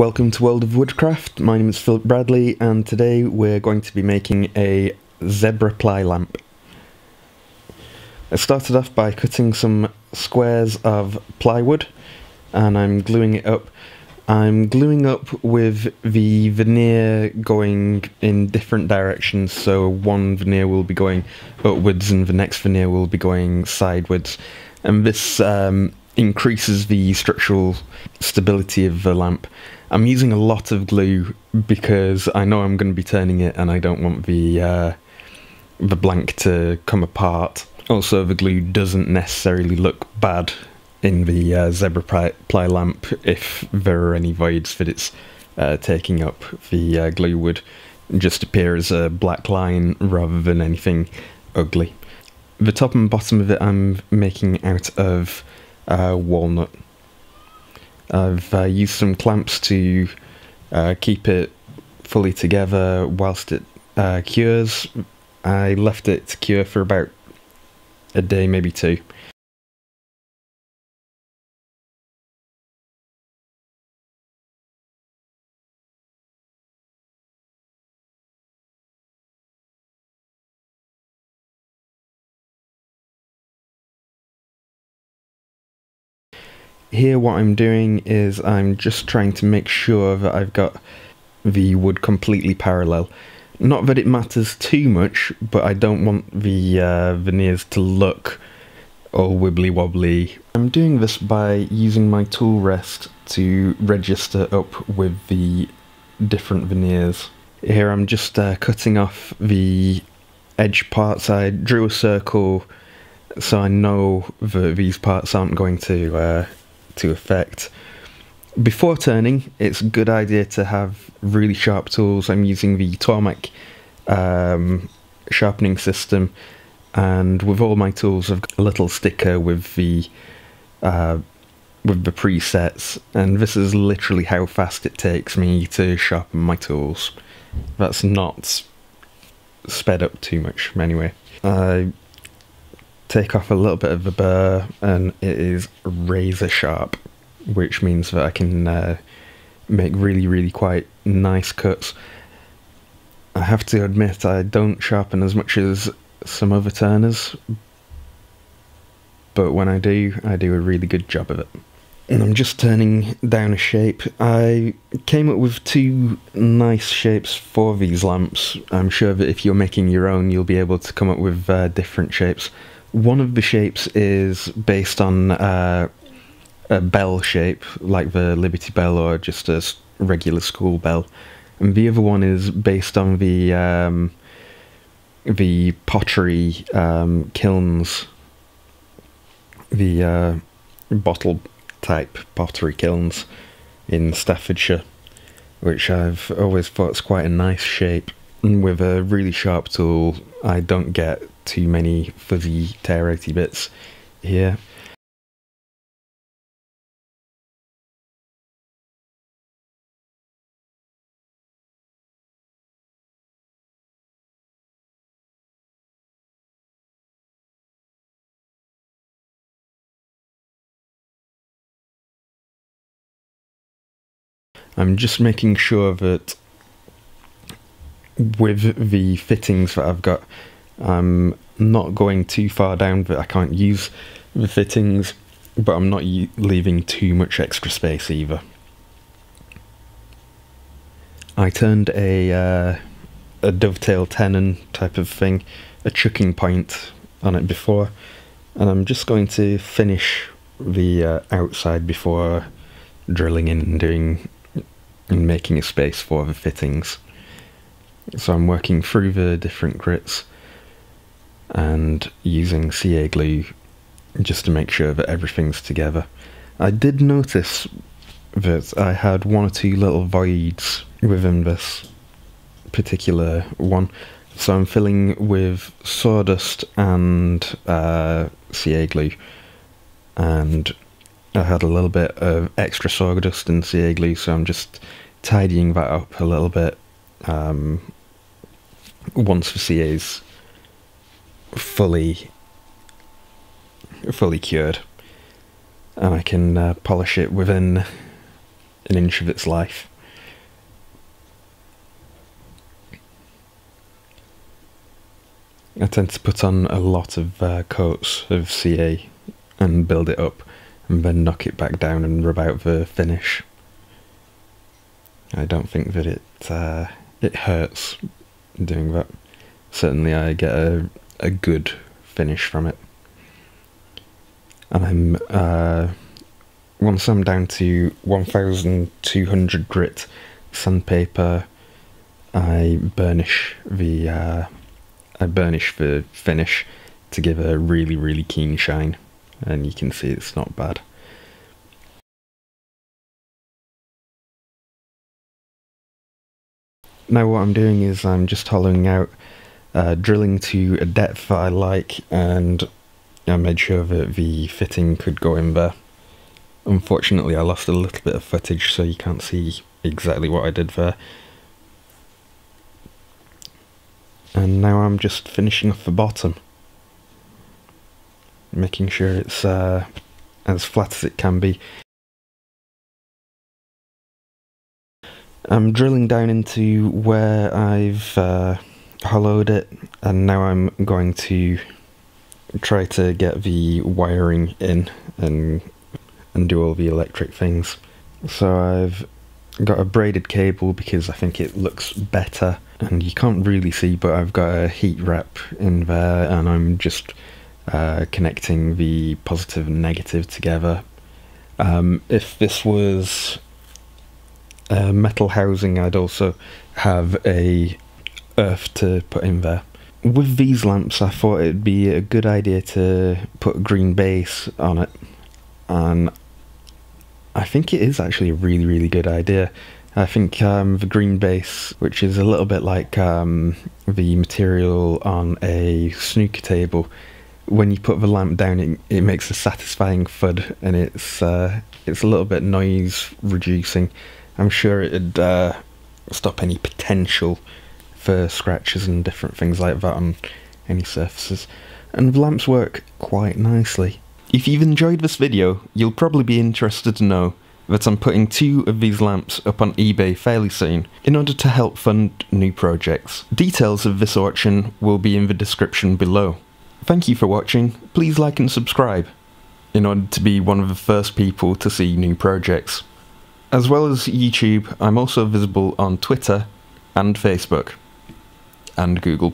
Welcome to World of Woodcraft. My name is Philip Bradley, and today we're going to be making a zebra ply lamp. I started off by cutting some squares of plywood and I'm gluing it up. I'm gluing up with the veneer going in different directions, so one veneer will be going upwards and the next veneer will be going sideways, and this increases the structural stability of the lamp. I'm using a lot of glue because I know I'm going to be turning it and I don't want the blank to come apart. Also, the glue doesn't necessarily look bad in the zebra ply lamp if there are any voids that it's taking up. The glue would just appear as a black line rather than anything ugly. The top and bottom of it I'm making out of walnut. I've used some clamps to keep it fully together whilst it cures. I left it to cure for about a day, maybe two. Here what I'm doing is I'm just trying to make sure that I've got the wood completely parallel. Not that it matters too much, but I don't want the veneers to look all wibbly wobbly. I'm doing this by using my tool rest to register up with the different veneers. Here I'm just cutting off the edge parts. I drew a circle so I know that these parts aren't going to affect. Before turning, it's a good idea to have really sharp tools. I'm using the Tormek sharpening system, and with all my tools I've got a little sticker with the presets, and this is literally how fast it takes me to sharpen my tools. That's not sped up too much anyway. I take off a little bit of the burr and it is razor sharp, which means that I can make really quite nice cuts. I have to admit I don't sharpen as much as some other turners, but when I do a really good job of it. And I'm just turning down a shape. I came up with two nice shapes for these lamps. I'm sure that if you're making your own you'll be able to come up with different shapes. One of the shapes is based on a bell shape, like the Liberty Bell or just a regular school bell, and the other one is based on the pottery kilns, the bottle type pottery kilns in Staffordshire, which I've always thought is quite a nice shape. And with a really sharp tool I don't get too many fuzzy tear-outy bits here. I'm just making sure that with the fittings that I've got, I'm not going too far down that I can't use the fittings, but I'm not leaving too much extra space either. I turned a dovetail tenon type of thing, a chucking point on it before, and I'm just going to finish the outside before drilling in and doing and making a space for the fittings. So I'm working through the different grits and using CA glue just to make sure that everything's together. I did notice that I had one or two little voids within this particular one, so I'm filling with sawdust and CA glue, and I had a little bit of extra sawdust and CA glue, so I'm just tidying that up a little bit once the CA's fully cured, and I can polish it within an inch of its life. I tend to put on a lot of coats of CA and build it up, and then knock it back down and rub out the finish. I don't think that it hurts doing that. Certainly I get a good finish from it. And once I'm down to 1200 grit sandpaper, I burnish the finish to give a really, really keen shine, and you can see it's not bad. Now what I'm doing is I'm just hollowing out, drilling to a depth that I like, and I made sure that the fitting could go in there. Unfortunately I lost a little bit of footage, so you can't see exactly what I did there. And now I'm just finishing off the bottom, making sure it's as flat as it can be. I'm drilling down into where I've hollowed it, and now I'm going to try to get the wiring in and do all the electric things. So I've got a braided cable because I think it looks better, and you can't really see, but I've got a heat wrap in there, and I'm just connecting the positive and negative together. If this was metal housing, I'd also have a earth to put in there. With these lamps I thought it'd be a good idea to put a green base on it, and I think it is actually a really, really good idea. I think the green base, which is a little bit like the material on a snooker table, when you put the lamp down it makes a satisfying thud, and it's a little bit noise reducing. I'm sure it'd stop any potential for scratches and different things like that on any surfaces. And the lamps work quite nicely. If you've enjoyed this video, you'll probably be interested to know that I'm putting 2 of these lamps up on eBay fairly soon in order to help fund new projects. Details of this auction will be in the description below. Thank you for watching. Please like and subscribe in order to be one of the first people to see new projects. As well as YouTube, I'm also visible on Twitter and Facebook and Google+.